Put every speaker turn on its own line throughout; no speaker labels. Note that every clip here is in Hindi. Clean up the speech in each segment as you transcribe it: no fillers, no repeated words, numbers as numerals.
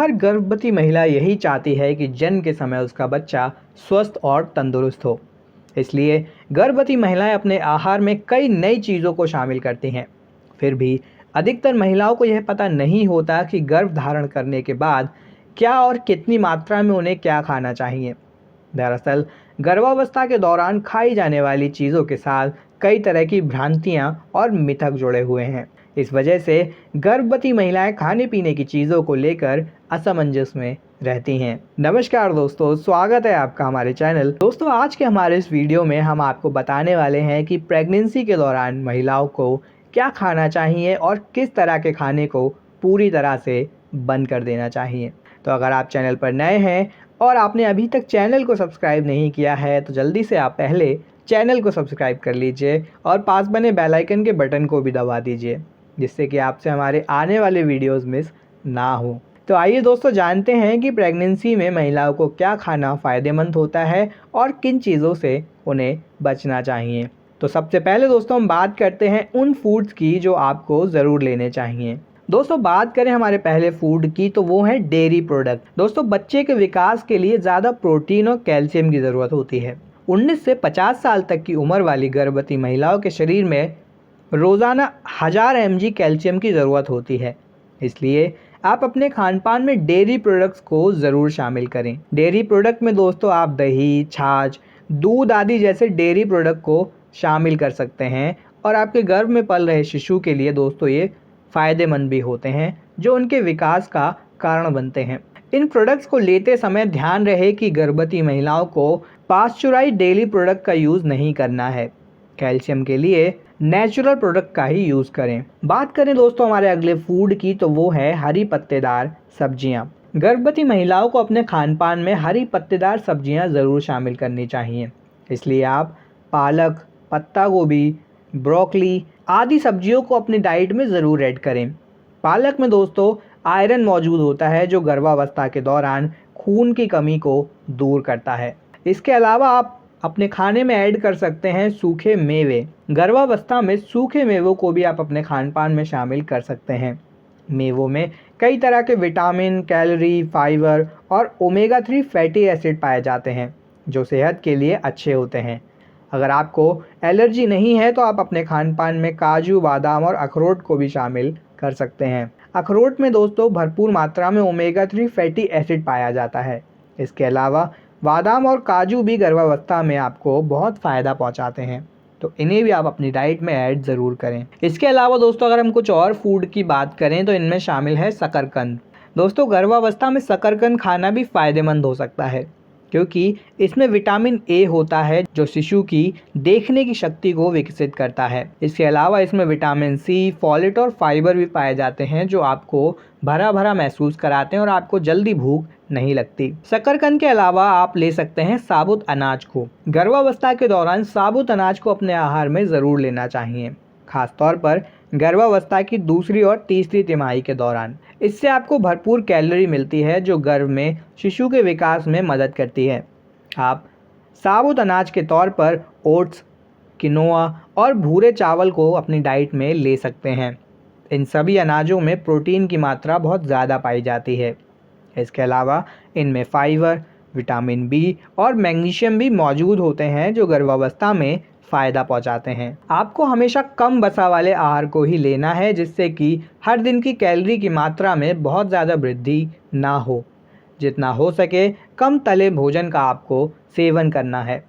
हर गर्भवती महिला यही चाहती है कि जन्म के समय उसका बच्चा स्वस्थ और तंदुरुस्त हो। इसलिए गर्भवती महिलाएं अपने आहार में कई नई चीज़ों को शामिल करती हैं। फिर भी अधिकतर महिलाओं को यह पता नहीं होता कि गर्भ धारण करने के बाद क्या और कितनी मात्रा में उन्हें क्या खाना चाहिए। दरअसल गर्भावस्था के दौरान खाई जाने वाली चीज़ों के साथ कई तरह की भ्रांतियां और मिथक जुड़े हुए हैं। इस वजह से गर्भवती महिलाएं खाने पीने की चीज़ों को लेकर असमंजस में रहती हैं। नमस्कार दोस्तों, स्वागत है आपका हमारे चैनल। दोस्तों, आज के हमारे इस वीडियो में हम आपको बताने वाले हैं कि प्रेगनेंसी के दौरान महिलाओं को क्या खाना चाहिए और किस तरह के खाने को पूरी तरह से बंद कर देना चाहिए। तो अगर आप चैनल पर नए हैं और आपने अभी तक चैनल को सब्सक्राइब नहीं किया है तो जल्दी से आप पहले चैनल को सब्सक्राइब कर लीजिए और पास बने बेल आइकन के बटन को भी दबा दीजिए, जिससे कि आपसे हमारे आने वाले वीडियोस मिस ना हो। तो आइए दोस्तों, जानते हैं कि प्रेगनेंसी में महिलाओं को क्या खाना फ़ायदेमंद होता है और किन चीज़ों से उन्हें बचना चाहिए। तो सबसे पहले दोस्तों हम बात करते हैं उन फूड्स की जो आपको ज़रूर लेने चाहिए। दोस्तों, बात करें हमारे पहले फूड की तो वो है डेयरी प्रोडक्ट। दोस्तों, बच्चे के विकास के लिए ज़्यादा प्रोटीन और कैल्शियम की ज़रूरत होती है। 19 से 50 साल तक की उम्र वाली गर्भवती महिलाओं के शरीर में रोज़ाना 1000 mg कैल्शियम की ज़रूरत होती है। इसलिए आप अपने खानपान में डेयरी प्रोडक्ट्स को ज़रूर शामिल करें। डेयरी प्रोडक्ट में दोस्तों आप दही, छाछ, दूध आदि जैसे डेयरी प्रोडक्ट को शामिल कर सकते हैं और आपके गर्भ में पल रहे शिशु के लिए दोस्तों ये फ़ायदेमंद भी होते हैं, जो उनके विकास का कारण बनते हैं। इन प्रोडक्ट्स को लेते समय ध्यान रहे कि गर्भवती महिलाओं को पास्चुराइज्ड डेयरी प्रोडक्ट का यूज़ नहीं करना है। कैल्शियम के लिए नेचुरल प्रोडक्ट का ही यूज़ करें। बात करें दोस्तों हमारे अगले फूड की तो वो है हरी पत्तेदार सब्जियां। गर्भवती महिलाओं को अपने खानपान में हरी पत्तेदार सब्जियां ज़रूर शामिल करनी चाहिए। इसलिए आप पालक, पत्ता गोभी, ब्रोकली आदि सब्जियों को अपनी डाइट में ज़रूर ऐड करें। पालक में दोस्तों आयरन मौजूद होता है, जो गर्भावस्था के दौरान खून की कमी को दूर करता है। इसके अलावा आप अपने खाने में ऐड कर सकते हैं सूखे मेवे। गर्भावस्था में सूखे मेवों को भी आप अपने खानपान में शामिल कर सकते हैं। मेवों में कई तरह के विटामिन, कैलोरी, फाइबर और ओमेगा 3 फैटी एसिड पाए जाते हैं, जो सेहत के लिए अच्छे होते हैं। अगर आपको एलर्जी नहीं है तो आप अपने खानपान में काजू, बादाम और अखरोट को भी शामिल कर सकते हैं। अखरोट में दोस्तों भरपूर मात्रा में ओमेगा 3 फैटी एसिड पाया जाता है। इसके अलावा बादाम और काजू भी गर्भावस्था में आपको बहुत फ़ायदा पहुंचाते हैं, तो इन्हें भी आप अपनी डाइट में ऐड ज़रूर करें। इसके अलावा दोस्तों अगर हम कुछ और फूड की बात करें तो इनमें शामिल है शकरकंद। दोस्तों, गर्भावस्था में शकरकंद खाना भी फ़ायदेमंद हो सकता है, क्योंकि इसमें विटामिन ए होता है, जो शिशु की देखने की शक्ति को विकसित करता है। इसके अलावा इसमें विटामिन सी, फॉलेट और फाइबर भी पाए जाते हैं, जो आपको भरा भरा महसूस कराते हैं और आपको जल्दी भूख नहीं लगती। शकरकंद के अलावा आप ले सकते हैं साबुत अनाज को। गर्भावस्था के दौरान साबुत अनाज को अपने आहार में ज़रूर लेना चाहिए, खासतौर पर गर्भावस्था की दूसरी और तीसरी तिमाही के दौरान। इससे आपको भरपूर कैलोरी मिलती है, जो गर्भ में शिशु के विकास में मदद करती है। आप साबुत अनाज के तौर पर ओट्स, किनोआ और भूरे चावल को अपनी डाइट में ले सकते हैं। इन सभी अनाजों में प्रोटीन की मात्रा बहुत ज़्यादा पाई जाती है। इसके अलावा इनमें फाइबर, विटामिन बी और मैग्नीशियम भी मौजूद होते हैं, जो गर्भावस्था में फ़ायदा पहुंचाते हैं। आपको हमेशा कम वसा वाले आहार को ही लेना है, जिससे कि हर दिन की कैलोरी की मात्रा में बहुत ज़्यादा वृद्धि ना हो। जितना हो सके कम तले भोजन का आपको सेवन करना है।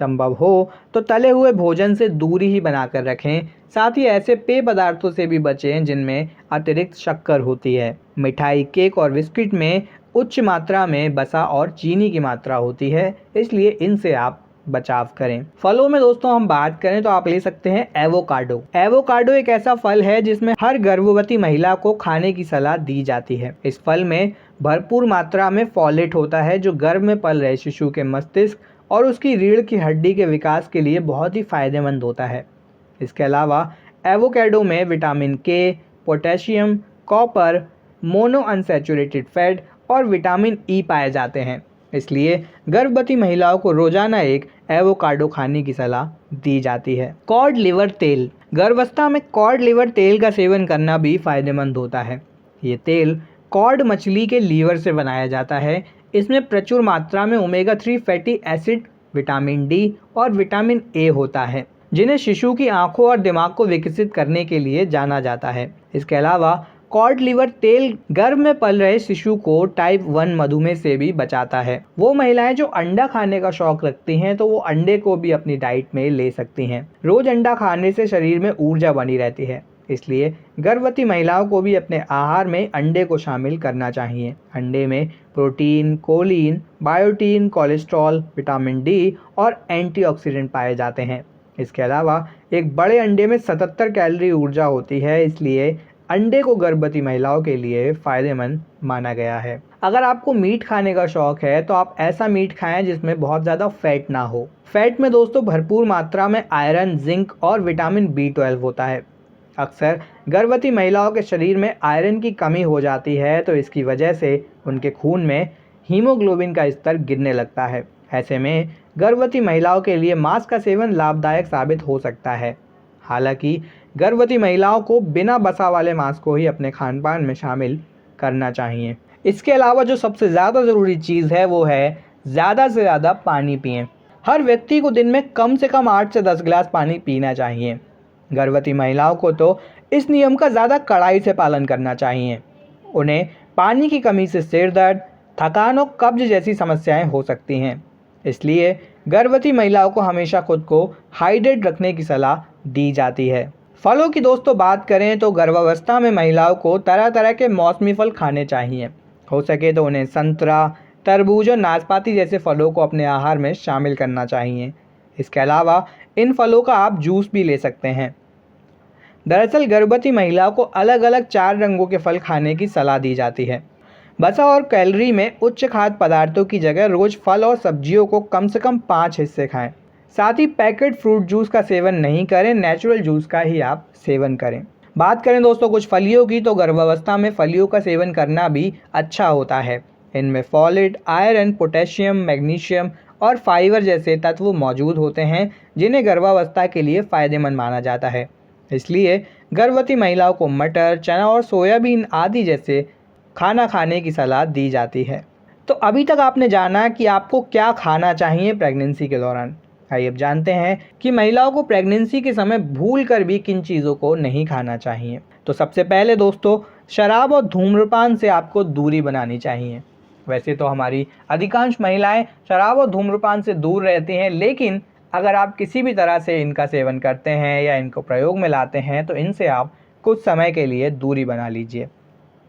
संभव हो तो तले हुए भोजन से दूरी ही बनाकर रखें। साथ ही ऐसे पेय पदार्थों से भी बचें जिनमें अतिरिक्त शक्कर होती है। मिठाई, केक और बिस्किट में उच्च मात्रा में वसा और चीनी की मात्रा होती है, इसलिए इनसे आप बचाव करें। फलों में दोस्तों हम बात करें तो आप ले सकते हैं एवोकाडो। एवोकाडो एक ऐसा फल है जिसमें हर गर्भवती महिला को खाने की सलाह दी जाती है। इस फल में भरपूर मात्रा में फॉलेट होता है, जो गर्भ में पल रहे शिशु के मस्तिष्क और उसकी रीढ़ की हड्डी के विकास के लिए बहुत ही फायदेमंद होता है। इसके अलावा एवोकाडो में विटामिन के, potassium, copper, mono unsaturated fat और विटामिन ई पाए जाते हैं। इसलिए गर्भवती महिलाओं को रोजाना एक एवोकाडो खाने की सलाह दी जाती है। कॉड लिवर तेल। गर्भावस्था में कॉड लिवर तेल का सेवन करना भी फायदेमंद होता है। ये तेल कॉड मछली के लीवर से बनाया जाता है। इसमें प्रचुर मात्रा में omega 3 fatty acid, vitamin D और विटामिन ए होता है, जिन्हें शिशु की आंखों और दिमाग को विकसित करने के लिए जाना जाता है। इसके अलावा कॉड लिवर तेल गर्भ में पल रहे शिशु को टाइप 1 मधुमेह से भी बचाता है। वो महिलाएं जो अंडा खाने का शौक रखती हैं तो वो अंडे को भी अपनी डाइट में ले सकती हैं। रोज अंडा खाने से शरीर में ऊर्जा बनी रहती है, इसलिए गर्भवती महिलाओं को भी अपने आहार में अंडे को शामिल करना चाहिए। अंडे में protein, choline, biotin, cholesterol, vitamin D और एंटीऑक्सीडेंट पाए जाते हैं। इसके अलावा एक बड़े अंडे में 77 कैलोरी ऊर्जा होती है, इसलिए अंडे को गर्भवती महिलाओं के लिए फ़ायदेमंद माना गया है। अगर आपको मीट खाने का शौक है तो आप ऐसा मीट खाएं जिसमें बहुत ज़्यादा फैट ना हो। फैट में दोस्तों भरपूर मात्रा में आयरन, जिंक और विटामिन B12 होता है। अक्सर गर्भवती महिलाओं के शरीर में आयरन की कमी हो जाती है, तो इसकी वजह से उनके खून में हीमोग्लोबिन का स्तर गिरने लगता है। ऐसे में गर्भवती महिलाओं के लिए मांस का सेवन लाभदायक साबित हो सकता है। हालांकि गर्भवती महिलाओं को बिना वसा वाले मांस को ही अपने खानपान में शामिल करना चाहिए। इसके अलावा जो सबसे ज़्यादा ज़रूरी चीज़ है वो है ज़्यादा से ज़्यादा पानी पिएं। हर व्यक्ति को दिन में कम से कम 8 से 10 गिलास पानी पीना चाहिए। गर्भवती महिलाओं को तो इस नियम का ज़्यादा कड़ाई से पालन करना चाहिए। उन्हें पानी की कमी से सिर दर्द, थकान और कब्ज जैसी समस्याएं हो सकती हैं। इसलिए गर्भवती महिलाओं को हमेशा खुद को हाइड्रेट रखने की सलाह दी जाती है। फलों की दोस्तों बात करें तो गर्भावस्था में महिलाओं को तरह तरह के मौसमी फल खाने चाहिए। हो सके तो उन्हें संतरा, तरबूज और नाशपाती जैसे फलों को अपने आहार में शामिल करना चाहिए। इसके अलावा इन फलों का आप जूस भी ले सकते हैं। दरअसल गर्भवती महिलाओं को अलग अलग 4 रंगों के फल खाने की सलाह दी जाती है। वसा और कैलोरी में उच्च खाद्य पदार्थों की जगह रोज फल और सब्जियों को कम से कम 5 हिस्से खाएं। साथ ही पैकेट फ्रूट जूस का सेवन नहीं करें, नेचुरल जूस का ही आप सेवन करें। बात करें दोस्तों कुछ फलियों की, तो गर्भावस्था में फलियों का सेवन करना भी अच्छा होता है। इनमें फॉलेट, आयरन, पोटेशियम, मैग्नीशियम और फाइबर जैसे तत्व मौजूद होते हैं, जिन्हें गर्भावस्था के लिए फ़ायदेमंद माना जाता है। इसलिए गर्भवती महिलाओं को मटर, चना और सोयाबीन आदि जैसे खाना खाने की सलाह दी जाती है। तो अभी तक आपने जाना कि आपको क्या खाना चाहिए प्रेगनेंसी के दौरान। आइए अब जानते हैं कि महिलाओं को प्रेगनेंसी के समय भूल कर भी किन चीज़ों को नहीं खाना चाहिए। तो सबसे पहले दोस्तों, शराब और धूम्रपान से आपको दूरी बनानी चाहिए। वैसे तो हमारी अधिकांश महिलाएं शराब और धूम्रपान से दूर रहती हैं, लेकिन अगर आप किसी भी तरह से इनका सेवन करते हैं या इनको प्रयोग में लाते हैं तो इनसे आप कुछ समय के लिए दूरी बना लीजिए।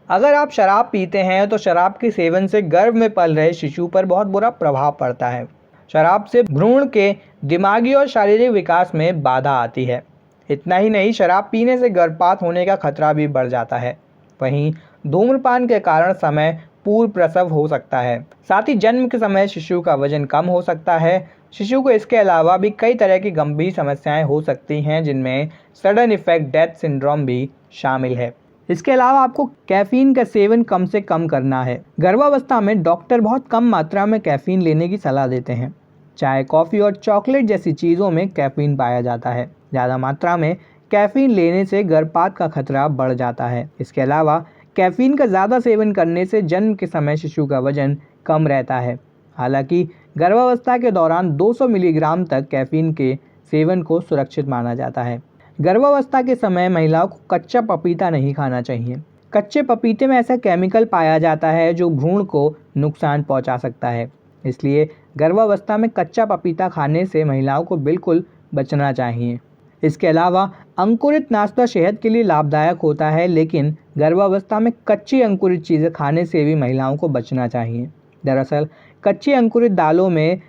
अगर आप शराब पीते हैं तो शराब के सेवन से गर्भ में पल रहे शिशु पर बहुत बुरा प्रभाव पड़ता है। शराब से भ्रूण के दिमागी और शारीरिक विकास में बाधा आती है। इतना ही नहीं, शराब पीने से गर्भपात होने का खतरा भी बढ़ जाता है। वहीं धूम्रपान के कारण समय पूर्व प्रसव हो सकता है। साथ ही जन्म के समय शिशु का वजन कम हो सकता है। शिशु को इसके अलावा भी कई तरह की गंभीर समस्याएं हो सकती हैं, जिनमें सडन इफेक्ट डेथ सिंड्रोम भी शामिल है। इसके अलावा आपको कैफीन का सेवन कम से कम करना है। गर्भावस्था में डॉक्टर बहुत कम मात्रा में कैफीन लेने की सलाह देते हैं। चाय, कॉफ़ी और चॉकलेट जैसी चीज़ों में कैफीन पाया जाता है। ज़्यादा मात्रा में कैफीन लेने से गर्भपात का खतरा बढ़ जाता है। इसके अलावा कैफीन का ज़्यादा सेवन करने से जन्म के समय शिशु का वजन कम रहता है। हालांकि गर्भावस्था के दौरान 200 मिलीग्राम तक कैफीन के सेवन को सुरक्षित माना जाता है। गर्भावस्था के समय महिलाओं को कच्चा पपीता नहीं खाना चाहिए। कच्चे पपीते में ऐसा केमिकल पाया जाता है जो भ्रूण को नुकसान पहुंचा सकता है। इसलिए गर्भावस्था में कच्चा पपीता खाने से महिलाओं को बिल्कुल बचना चाहिए। इसके अलावा अंकुरित नाश्ता सेहत के लिए लाभदायक होता है, लेकिन गर्भावस्था में कच्ची अंकुरित चीज़ें खाने से भी महिलाओं को बचना चाहिए। दरअसल कच्ची अंकुरित दालों में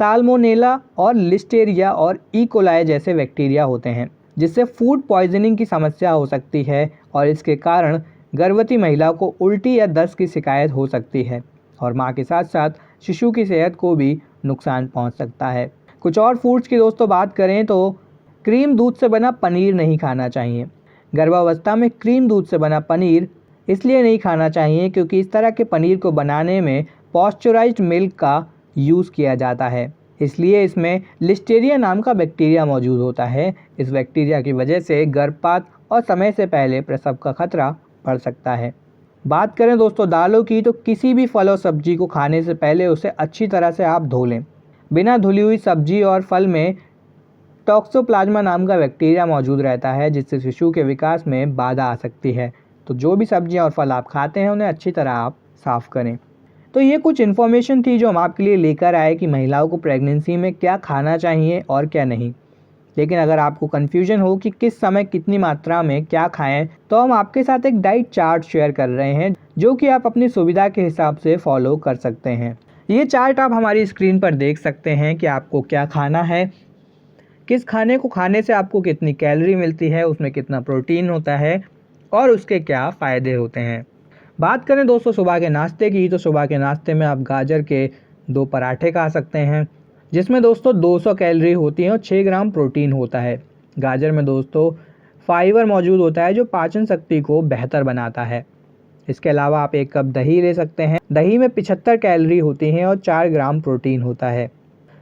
साल्मोनेला और लिस्टेरिया और ई कोलाई जैसे बैक्टीरिया होते हैं, जिससे फूड पॉइजनिंग की समस्या हो सकती है और इसके कारण गर्भवती महिलाओं को उल्टी या दस्त की शिकायत हो सकती है और मां के साथ साथ शिशु की सेहत को भी नुकसान पहुंच सकता है। कुछ और फूड्स की दोस्तों बात करें तो क्रीम दूध से बना पनीर नहीं खाना चाहिए। गर्भावस्था में क्रीम दूध से बना पनीर इसलिए नहीं खाना चाहिए क्योंकि इस तरह के पनीर को बनाने में पॉस्चराइज्ड मिल्क का यूज़ किया जाता है। इसलिए इसमें लिस्टेरिया नाम का बैक्टीरिया मौजूद होता है। इस बैक्टीरिया की वजह से गर्भपात और समय से पहले प्रसव का खतरा बढ़ सकता है। बात करें दोस्तों दालों की, तो किसी भी फल और सब्जी को खाने से पहले उसे अच्छी तरह से आप धो लें। बिना धुली हुई सब्जी और फल में टॉक्सोप्लाज्मा नाम का बैक्टीरिया मौजूद रहता है, जिससे शिशु के विकास में बाधा आ सकती है। तो जो भी सब्जियां और फल आप खाते हैं उन्हें अच्छी तरह आप साफ़ करें। तो ये कुछ इन्फॉर्मेशन थी जो हम आपके लिए लेकर आए कि महिलाओं को प्रेगनेंसी में क्या खाना चाहिए और क्या नहीं। लेकिन अगर आपको कन्फ्यूजन हो कि किस समय कितनी मात्रा में क्या खाएं, तो हम आपके साथ एक डाइट चार्ट शेयर कर रहे हैं जो कि आप अपनी सुविधा के हिसाब से फॉलो कर सकते हैं। ये चार्ट आप हमारी स्क्रीन पर देख सकते हैं कि आपको क्या खाना है, किस खाने को खाने से आपको कितनी कैलोरी मिलती है, उसमें कितना प्रोटीन होता है और उसके क्या फ़ायदे होते हैं। बात करें दोस्तों सुबह के नाश्ते की, तो सुबह के नाश्ते में आप गाजर के 2 पराठे खा सकते हैं, जिसमें दोस्तों 200 कैलोरी होती है और 6 ग्राम प्रोटीन होता है। गाजर में दोस्तों फाइबर मौजूद होता है जो पाचन शक्ति को बेहतर बनाता है। इसके अलावा आप 1 कप दही ले सकते हैं। दही में 75 कैलोरी होती हैं और 4 ग्राम प्रोटीन होता है।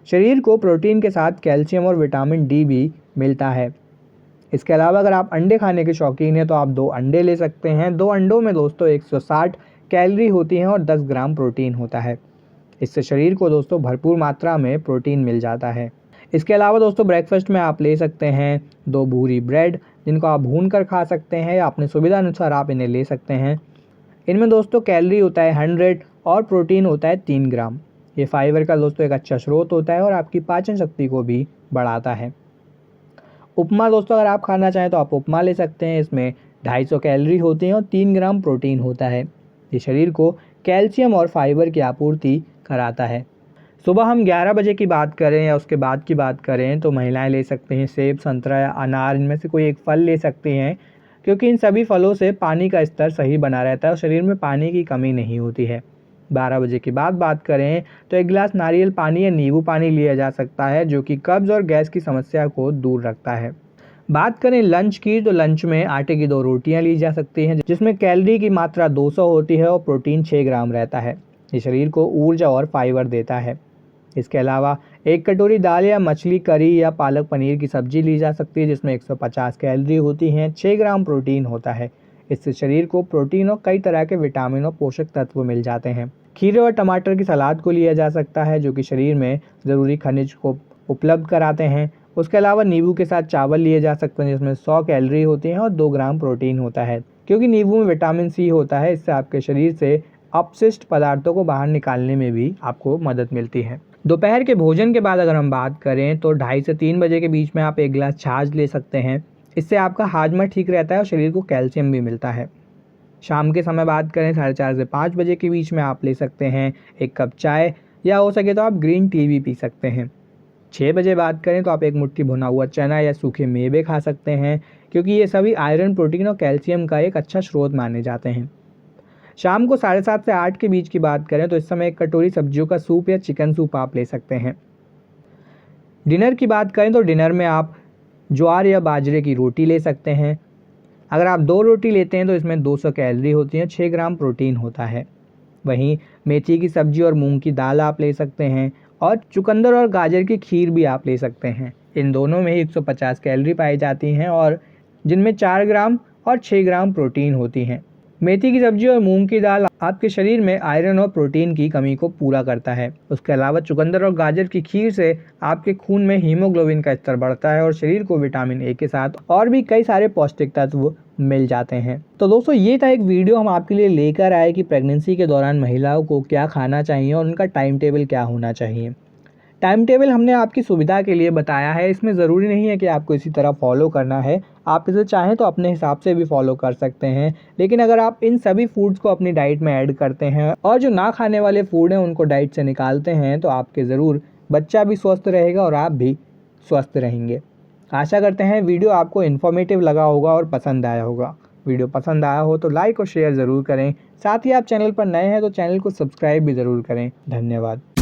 शरीर को प्रोटीन के साथ कैल्शियम और विटामिन डी भी मिलता है। इसके अलावा अगर आप अंडे खाने के शौकीन हैं तो आप 2 अंडे ले सकते हैं। 2 अंडों में दोस्तों 160 कैलोरी होती हैं और 10 ग्राम प्रोटीन होता है। इससे शरीर को दोस्तों भरपूर मात्रा में प्रोटीन मिल जाता है। इसके अलावा दोस्तों ब्रेकफास्ट में आप ले सकते हैं 2 भूरी ब्रेड, जिनको आप भून कर खा सकते हैं या अपनी सुविधा अनुसार आप इन्हें ले सकते हैं। इनमें दोस्तों कैलोरी होता है 100 और प्रोटीन होता है 3 ग्राम। ये फाइबर का दोस्तों एक अच्छा स्रोत होता है और आपकी पाचन शक्ति को भी बढ़ाता है। उपमा दोस्तों अगर आप खाना चाहें तो आप उपमा ले सकते हैं। इसमें 250 कैलोरी होती हैं और 3 ग्राम प्रोटीन होता है। ये शरीर को कैल्शियम और फाइबर की आपूर्ति कराता है। सुबह हम 11 बजे की बात करें या उसके बाद की बात करें तो महिलाएं ले सकते हैं सेब, संतरा या अनार, इनमें से कोई एक फल ले सकती हैं, क्योंकि इन सभी फलों से पानी का स्तर सही बना रहता है और शरीर में पानी की कमी नहीं होती है। 12 बजे के बाद बात करें तो 1 गिलास नारियल पानी या नींबू पानी लिया जा सकता है, जो कि कब्ज़ और गैस की समस्या को दूर रखता है। बात करें लंच की, तो लंच में आटे की 2 रोटियां ली जा सकती हैं, जिसमें कैलोरी की मात्रा 200 होती है और प्रोटीन 6 ग्राम रहता है। ये शरीर को ऊर्जा और फाइबर देता है। इसके अलावा 1 कटोरी दाल या मछली करी या पालक पनीर की सब्जी ली जा सकती है, जिसमें 150 कैलोरी होती हैं, 6 ग्राम प्रोटीन होता है। इससे शरीर को प्रोटीन और कई तरह के विटामिन और पोषक तत्व मिल जाते हैं। खीरे और टमाटर की सलाद को लिया जा सकता है, जो कि शरीर में ज़रूरी खनिज को उपलब्ध कराते हैं। उसके अलावा नींबू के साथ चावल लिए जा सकते हैं, जिसमें 100 कैलोरी होती हैं और 2 ग्राम प्रोटीन होता है। क्योंकि नींबू में विटामिन सी होता है, इससे आपके शरीर से अपशिष्ट पदार्थों को बाहर निकालने में भी आपको मदद मिलती है। दोपहर के भोजन के बाद अगर हम बात करें तो 2:30 से 3 बजे के बीच में आप 1 गिलास छाछ ले सकते हैं। इससे आपका हाजमा ठीक रहता है और शरीर को कैल्शियम भी मिलता है। शाम के समय बात करें 4:30 से 5 बजे के बीच में आप ले सकते हैं 1 कप चाय या हो सके तो आप ग्रीन टी भी पी सकते हैं। 6 बजे बात करें तो आप 1 मुट्ठी भुना हुआ चना या सूखे मेवे खा सकते हैं, क्योंकि ये सभी आयरन, प्रोटीन और कैल्शियम का एक अच्छा स्रोत माने जाते हैं। शाम को 7:30 से 8 के बीच की बात करें तो इस समय 1 कटोरी सब्जियों का सूप या चिकन सूप आप ले सकते हैं। डिनर की बात करें तो डिनर में आप ज्वार या बाजरे की रोटी ले सकते हैं। अगर आप 2 रोटी लेते हैं तो इसमें 200 कैलोरी होती हैं, 6 ग्राम प्रोटीन होता है। वहीं मेथी की सब्जी और मूंग की दाल आप ले सकते हैं और चुकंदर और गाजर की खीर भी आप ले सकते हैं। इन दोनों में ही 150 कैलोरी पाई जाती हैं और जिनमें 4 ग्राम और 6 ग्राम प्रोटीन होती हैं। मेथी की सब्जी और मूंग की दाल आपके शरीर में आयरन और प्रोटीन की कमी को पूरा करता है। उसके अलावा चुकंदर और गाजर की खीर से आपके खून में हीमोग्लोबिन का स्तर बढ़ता है और शरीर को विटामिन ए के साथ और भी कई सारे पौष्टिक तत्व मिल जाते हैं। तो दोस्तों ये था एक वीडियो हम आपके लिए लेकर आए कि प्रेगनेंसी के दौरान महिलाओं को क्या खाना चाहिए और उनका टाइम टेबल क्या होना चाहिए। टाइम टेबल हमने आपकी सुविधा के लिए बताया है, इसमें ज़रूरी नहीं है कि आपको इसी तरह फॉलो करना है। आप इसे चाहें तो अपने हिसाब से भी फॉलो कर सकते हैं, लेकिन अगर आप इन सभी फूड्स को अपनी डाइट में ऐड करते हैं और जो ना खाने वाले फूड हैं उनको डाइट से निकालते हैं तो आपके ज़रूर बच्चा भी स्वस्थ रहेगा और आप भी स्वस्थ रहेंगे। आशा करते हैं वीडियो आपको इन्फॉर्मेटिव लगा होगा और पसंद आया होगा। वीडियो पसंद आया हो तो लाइक और शेयर ज़रूर करें। साथ ही आप चैनल पर नए हैं तो चैनल को सब्सक्राइब भी ज़रूर करें। धन्यवाद।